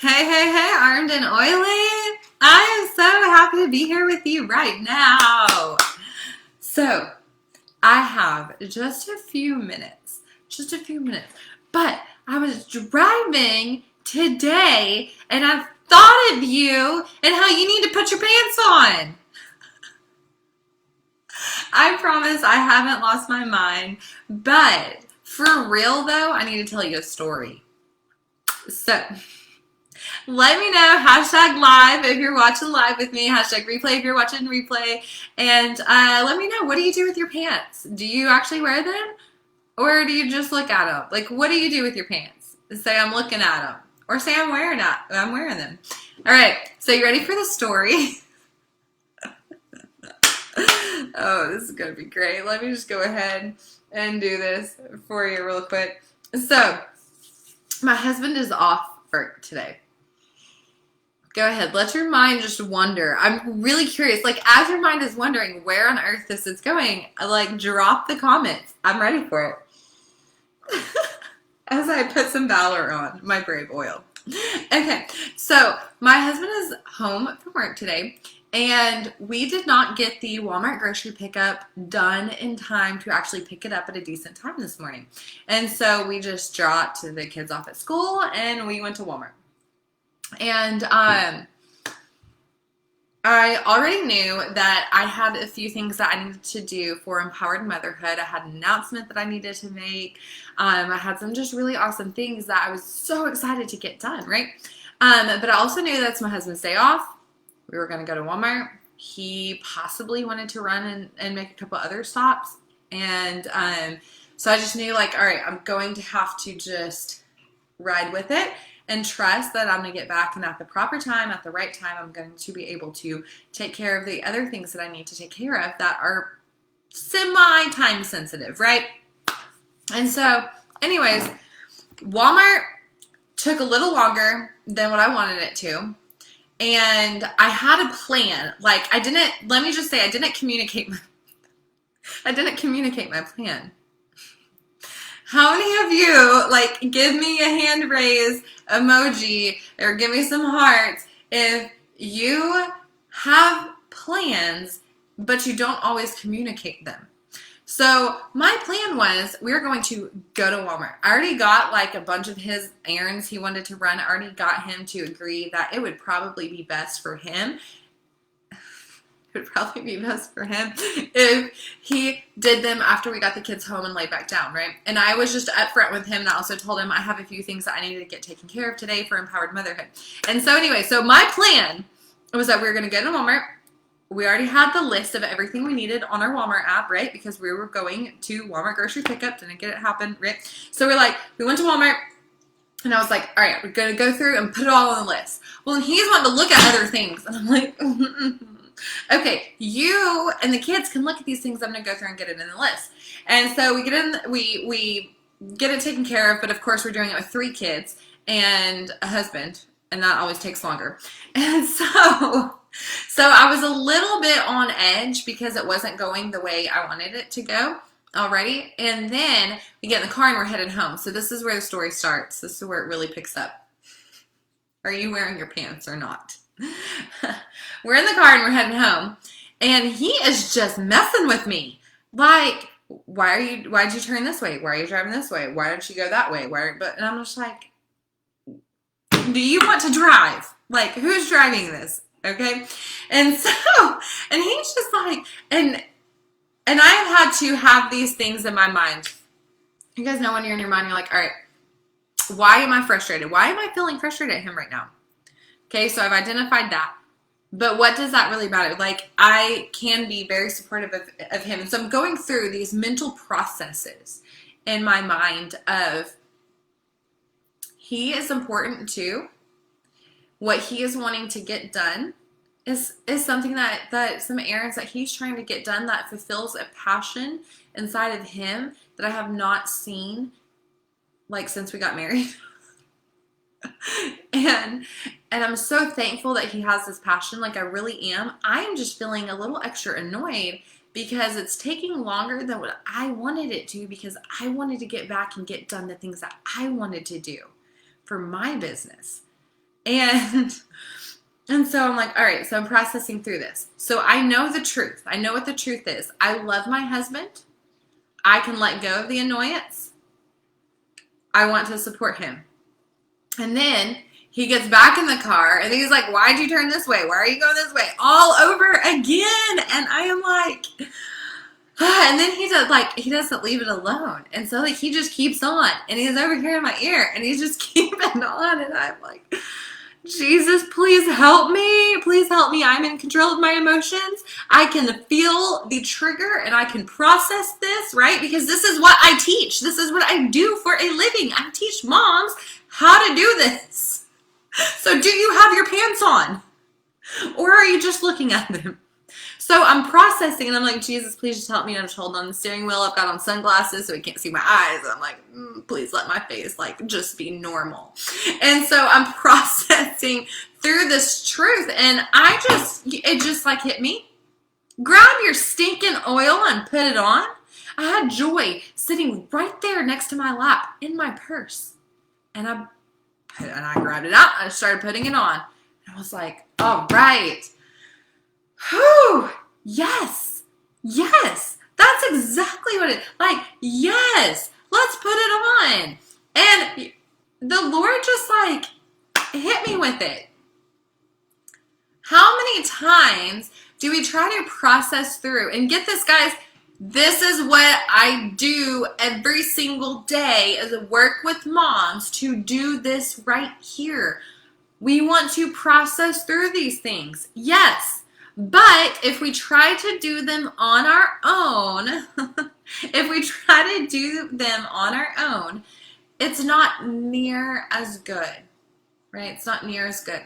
Hey, hey, hey, armed and oily. I am so happy to be here with you right now. So, I have just a few minutes, but I was driving today and I thought of you and how you need to put your pants on. I promise I haven't lost my mind, but for real though, I need to tell you a story. So, let me know, hashtag live if you're watching live with me, hashtag replay if you're watching replay, and let me know, what do you do with your pants? Do you actually wear them? Or do you just look at them? Like, what do you do with your pants? Say, I'm looking at them. Or say, I'm wearing them. All right, so you ready for the story? Oh, this is going to be great. Let me just go ahead and do this for you real quick. So, my husband is off work today. Go ahead. Let your mind just wonder. I'm really curious. Like, as your mind is wondering where on earth this is going, like, drop the comments. I'm ready for it. As I put some Valor on, my brave oil. Okay, so my husband is home from work today, and we did not get the Walmart grocery pickup done in time to actually pick it up at a decent time this morning. And so we just dropped the kids off at school, and we went to Walmart. And I already knew that I had a few things that I needed to do for empowered motherhood. I had an announcement that I needed to make. I had some just really awesome things that I was so excited to get done, right? But I also knew that's my husband's day off. We were going to go to Walmart. He possibly wanted to run and make a couple other stops. And so I just knew, like, all right, I'm going to have to just ride with it and trust that I'm going to get back, and at the proper time, at the right time, I'm going to be able to take care of the other things that I need to take care of that are semi-time sensitive, right? And so, anyways, Walmart took a little longer than what I wanted it to, and I had a plan. Like, let me just say, I didn't communicate my plan. How many of you, like, give me a hand raise emoji or give me some hearts if you have plans, but you don't always communicate them? So my plan was we were going to go to Walmart. I already got, like, a bunch of his errands he wanted to run. I already got him to agree that it would probably be best for him. It would probably be best for him if he did them after we got the kids home and laid back down, right? And I was just upfront with him, and I also told him I have a few things that I needed to get taken care of today for empowered motherhood. And so anyway, so my plan was that we were going to go to Walmart. We already had the list of everything we needed on our Walmart app, right? Because we were going to Walmart grocery pickup. Didn't get it happen, right? So we went to Walmart, and I was like, all right, we're going to go through and put it all on the list. Well, and he's wanting to look at other things. And I'm like, okay, you and the kids can look at these things. I'm going to go through and get it in the list. And so we get it taken care of, but of course we're doing it with 3 kids and a husband, and that always takes longer. And so I was a little bit on edge because it wasn't going the way I wanted it to go already. And then we get in the car and we're headed home. So this is where the story starts. This is where it really picks up. Are you wearing your pants or not? We're in the car and we're heading home, and he is just messing with me. Like, why'd you turn this way? Why are you driving this way? Why don't you go that way? And I'm just like, do you want to drive? Like, who's driving this? Okay. And so, and he's just like, and I've had to have these things in my mind. You guys know when you're in your mind, you're like, all right, why am I frustrated? Why am I feeling frustrated at him right now? Okay, so I've identified that. But what does that really matter? Like, I can be very supportive of him. And so I'm going through these mental processes in my mind of he is important too. What he is wanting to get done is something that some errands that he's trying to get done that fulfills a passion inside of him that I have not seen, like, since we got married. And I'm so thankful that he has this passion. Like, I really am. I am just feeling a little extra annoyed because it's taking longer than what I wanted it to, because I wanted to get back and get done the things that I wanted to do for my business. And and so I'm like, all right, so I'm processing through this. So I know the truth. I know what the truth is. I love my husband. I can let go of the annoyance. I want to support him. And then he gets back in the car and he's like, why'd you turn this way? Why are you going this way? All over again. And I am like, and then he doesn't leave it alone. And so like he just keeps on and he's over here in my ear and he's just keeping on. And I'm like, Jesus, please help me. Please help me. I'm in control of my emotions. I can feel the trigger and I can process this, right? Because this is what I teach. This is what I do for a living. I teach moms how to do this. So do you have your pants on? Or are you just looking at them? So I'm processing and I'm like, Jesus, please just help me. I'm just holding on the steering wheel. I've got on sunglasses so he can't see my eyes. I'm like, please let my face like just be normal. And so I'm processing through this truth and it just like hit me. Grab your stinking oil and put it on. I had Joy sitting right there next to my lap in my purse. And I grabbed it out and I started putting it on. And I was like, all right. Whew, yes, that's exactly what it, like, yes, let's put it on. And the Lord just like hit me with it. How many times do we try to process through? And get this, guys, this is what I do every single day as I work with moms to do this right here. We want to process through these things, yes. But if we try to do them on our own, it's not near as good, right? It's not near as good.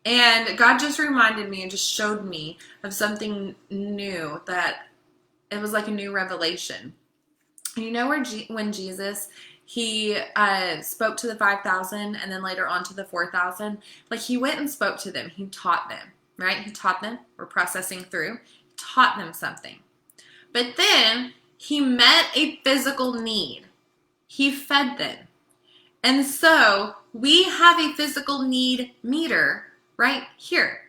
And God just reminded me and just showed me of something new that it was like a new revelation. You know when Jesus, he spoke to the 5,000 and then later on to the 4,000, like he went and spoke to them. He taught them. Right? He taught them. We're processing through. Taught them something. But then he met a physical need. He fed them. And so we have a physical need meter right here.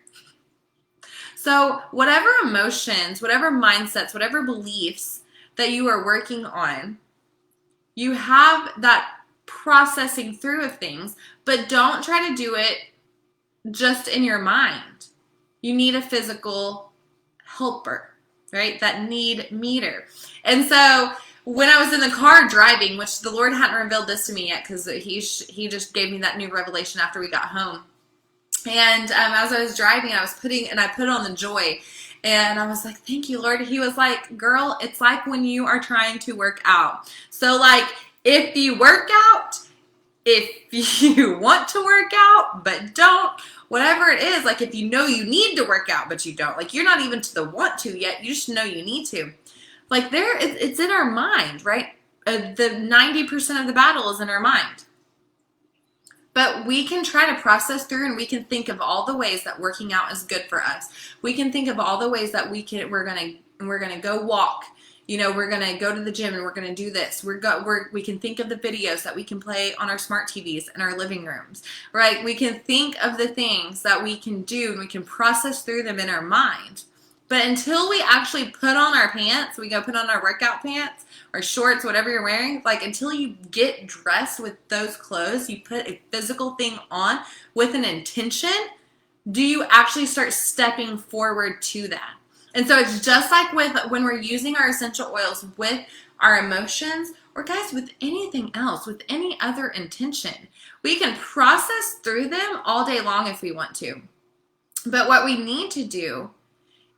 So whatever emotions, whatever mindsets, whatever beliefs that you are working on, you have that processing through of things, but don't try to do it just in your mind. You need a physical helper, right? That need meter. And so when I was in the car driving, which the Lord hadn't revealed this to me yet because he just gave me that new revelation after we got home. And as I was driving, I put on the joy. And I was like, thank you, Lord. He was like, girl, it's like when you are trying to work out. So like if you work out, if you want to work out, but don't, whatever it is, like if you know you need to work out, but you don't, like you're not even to the want to yet, you just know you need to. Like it's in our mind, right? The 90% of the battle is in our mind. But we can try to process through and we can think of all the ways that working out is good for us. We can think of all the ways that we're gonna go walk. You know, we're going to go to the gym and we're going to do this. We can think of the videos that we can play on our smart TVs in our living rooms, right? We can think of the things that we can do and we can process through them in our mind. But until we actually put on our pants, we go put on our workout pants or shorts, whatever you're wearing, like until you get dressed with those clothes, you put a physical thing on with an intention, do you actually start stepping forward to that? And so it's just like when we're using our essential oils with our emotions, or guys, with anything else, with any other intention. We can process through them all day long if we want to. But what we need to do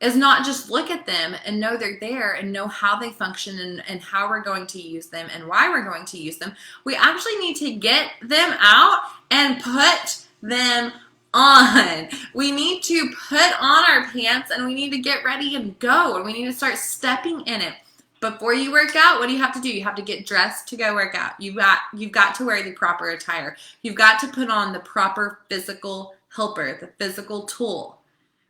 is not just look at them and know they're there and know how they function and how we're going to use them and why we're going to use them. We actually need to get them out and put them on. We need to put on our pants and we need to get ready and go, and we need to start stepping in it. Before you work out, what do? You have to get dressed to go work out. You've got to wear the proper attire. You've got to put on the proper physical helper, the physical tool,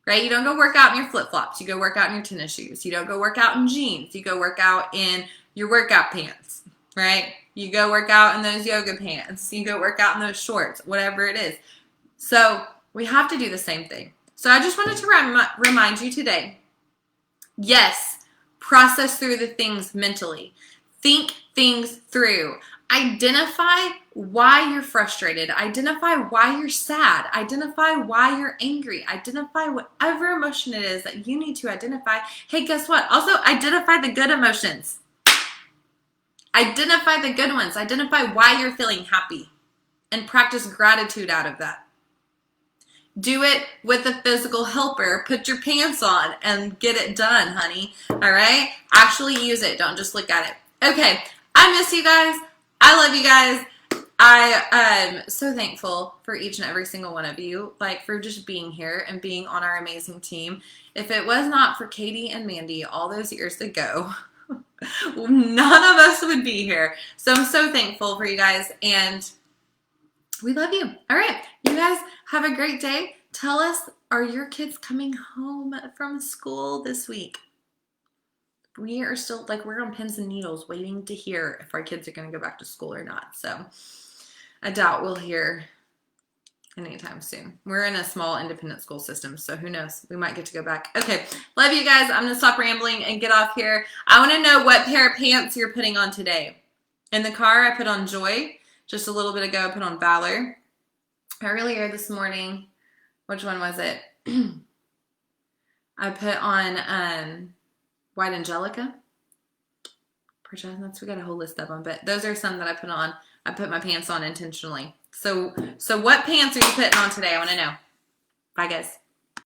right? You don't go work out in your flip-flops. You go work out in your tennis shoes. You don't go work out in jeans. You go work out in your workout pants, right? You go work out in those yoga pants. You go work out in those shorts, whatever it is. So we have to do the same thing. So I just wanted to remind you today, yes, process through the things mentally. Think things through. Identify why you're frustrated. Identify why you're sad. Identify why you're angry. Identify whatever emotion it is that you need to identify. Hey, guess what? Also, identify the good emotions. Identify the good ones. Identify why you're feeling happy and practice gratitude out of that. Do it with a physical helper. Put your pants on and get it done, honey. All right? Actually use it. Don't just look at it. Okay. I miss you guys. I love you guys. I am so thankful for each and every single one of you, like for just being here and being on our amazing team. If it was not for Katie and Mandy all those years ago, none of us would be here. So I'm so thankful for you guys, and we love you. All right. You guys have a great day. Tell us, are your kids coming home from school this week? We are still, like, we're on pins and needles waiting to hear if our kids are going to go back to school or not. So I doubt we'll hear anytime soon. We're in a small independent school system, so who knows? We might get to go back. Okay. Love you guys. I'm going to stop rambling and get off here. I want to know what pair of pants you're putting on today. In the car, I put on Joy. Just a little bit ago, I put on Valor. Earlier this morning, which one was it? I put on White Angelica. That's, we got a whole list of them, but those are some that I put on. I put my pants on intentionally. So what pants are you putting on today? I want to know. Bye, guys.